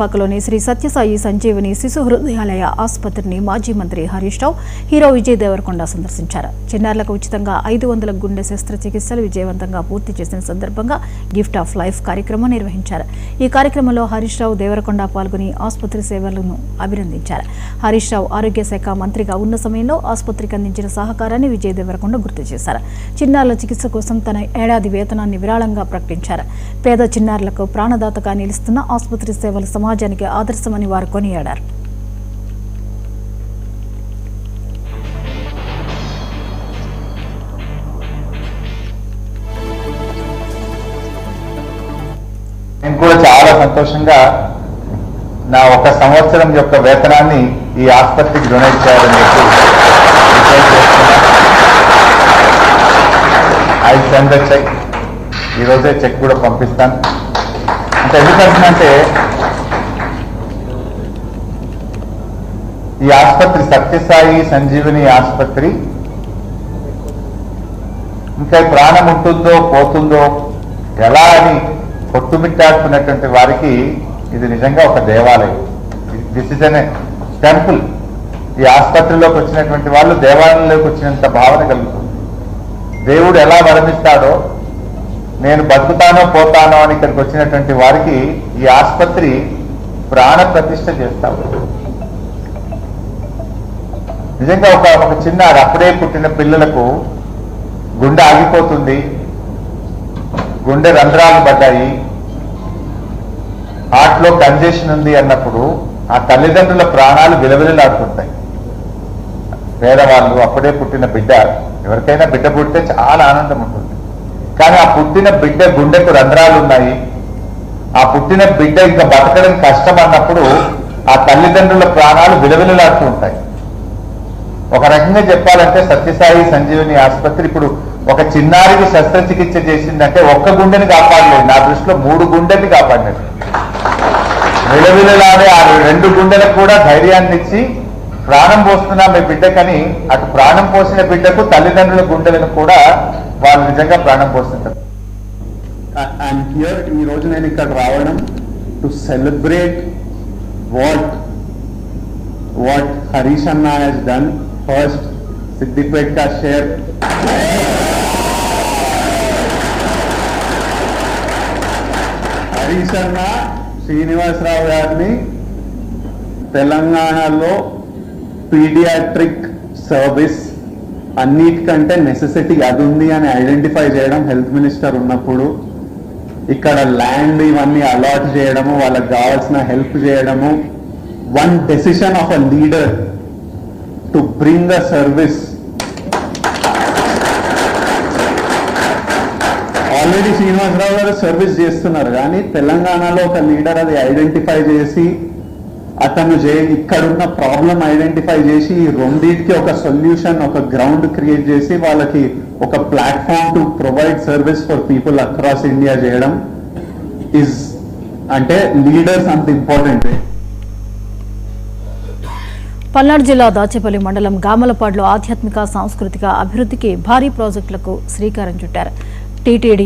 పాకలోని శ్రీ సత్యసాయి సంజీవని శిశు హృదయాలయ ఆసుపత్రిని మాజీ మంత్రి హరీష్ రావు హీరో విజయ్ దేవరకొండ సందర్శించారు. చిన్నారులకు ఉచితంగా 500 గుండె శస్త్రచికిత్సలు విజయవంతంగా పూర్తి చేసిన సందర్భంగా గిఫ్ట్ ఆఫ్ లైఫ్ కార్యక్రమం నిర్వహించారు. ఈ కార్యక్రమంలో హరీష్ రావు దేవరకొండ పాల్గొని ఆసుపత్రి సేవలను అభినందించారు. హరీష్ రావు ఆరోగ్య శాఖ మంత్రిగా ఉన్న సమయంలో ఆసుపత్రికి అందించిన సహకారాన్ని విజయ్ దేవరకొండ గుర్తు చేశారు. చిన్నారుల చికిత్స కోసం తన ఏడాది వేతనాన్ని విరాళంగా ప్రకటించారు. పేద చిన్నారులకు ప్రాణదాతగా నిలుస్తున్న ఆసుపత్రి సేవలు సమాజానికి ఆదర్శమని వారు కొనియాడారు. నేను కూడా చాలా సంతోషంగా నా ఒక సంవత్సరం యొక్క వేతనాన్ని ఈ ఆసుపత్రికి డొనేట్ చేయాలని చెప్పి ఐ సెండ్ ద చెక్. ఈరోజే చెక్ కూడా పంపిస్తాను. అంటే ఎందుకంటే ఈ ఆసుపత్రి సత్యసాయి సంజీవని ఆసుపత్రి ఇంకా ప్రాణం ఉంటుందో పోతుందో ఎలా అని కొట్టుమిట్టాడుతున్నటువంటి వారికి ఇది నిజంగా ఒక దేవాలయం. This is an temple. ఈ ఆసుపత్రిలోకి వచ్చినటువంటి వాళ్ళు దేవాలయంలోకి వచ్చినంత భావన కలుగుతుంది. దేవుడు ఎలా వరమిస్తాడో, నేను బతుకుతానో పోతానో అని ఇక్కడికి వచ్చినటువంటి వారికి ఈ ఆసుపత్రి ప్రాణ ప్రతిష్ఠ చేస్తాడు. నిజంగా ఒక చిన్న అప్పుడే పుట్టిన పిల్లలకు గుండె ఆగిపోతుంది, గుండె రంధ్రాలు పడ్డాయి, హార్ట్లో కంజెషన్ ఉంది అన్నప్పుడు ఆ తల్లిదండ్రుల ప్రాణాలు విలవిలలాడుతుంటాయి. పేదవాళ్ళు అప్పుడే పుట్టిన బిడ్డ, ఎవరికైనా బిడ్డ పుడితే చాలా ఆనందం ఉంటుంది. కానీ ఆ పుట్టిన బిడ్డ గుండెకు రంధ్రాలు ఉన్నాయి, ఆ పుట్టిన బిడ్డ ఇంకా బతకడం కష్టం అన్నప్పుడు ఆ తల్లిదండ్రుల ప్రాణాలు విలవిలలాడుతూ ఉంటాయి. ఒక రకంగా చెప్పాలంటే సత్యసాయి సంజీవని ఆసుపత్రి ఇప్పుడు ఒక చిన్నారికి శస్త్రచికిత్స చేసిందంటే ఒక్క గుండెని కాపాడలేదు, నా దృష్టిలో 3 గుండెని కాపాడినట్టు. విలవిలలాడే ఆ 2 గుండెలకు కూడా ధైర్యాన్ని ఇచ్చి ప్రాణం పోస్తున్నా మీ బిడ్డకని అటు ప్రాణం పోసిన బిడ్డకు తల్లిదండ్రుల గుండెలను కూడా వాళ్ళు నిజంగా ప్రాణం పోస్తుంటారు. ఈ రోజు నేను ఇక్కడ రావడం టు సెలబ్రేట్ వాట్ హరీష్ అన్న హెస్ డన్. ఫస్ట్ సిద్దిపేట్ కా షేర్ హరీష్ అన్న శ్రీనివాసరావు గారిని తెలంగాణలో పీడియాట్రిక్ సర్వీస్ అన్నిటికంటే నెసెసిటీ అది ఉంది అని ఐడెంటిఫై చేయడం, హెల్త్ మినిస్టర్ ఉన్నప్పుడు ఇక్కడ ల్యాండ్ ఇవన్నీ అలాట్ చేయడము, వాళ్ళకి కావాల్సిన హెల్ప్ చేయడము, one decision of a leader to bring a service. Already Srinivasa Rao గారు సర్వీస్ చేస్తున్నారు, కానీ తెలంగాణలో ఒక లీడర్ అది ఐడెంటిఫై చేసి అతను ఇక్కడున్న ప్రాబ్లం ఐడెంటిఫై చేసి ఈ రెండింటికి ఒక సొల్యూషన్, ఒక గ్రౌండ్ క్రియేట్ చేసి వాళ్ళకి ఒక platform to provide service for people across India చేయడం ఇస్ అంటే లీడర్స్ అంత ఇంపార్టెంట్. పల్నాడు జిల్లా దాచేపల్లి మండలం గామలపాడులో ఆధ్యాత్మిక సాంస్కృతిక అభివృద్ధికి భారీ ప్రాజెక్టులకు శ్రీకారం చుట్టారు. టీటీడీ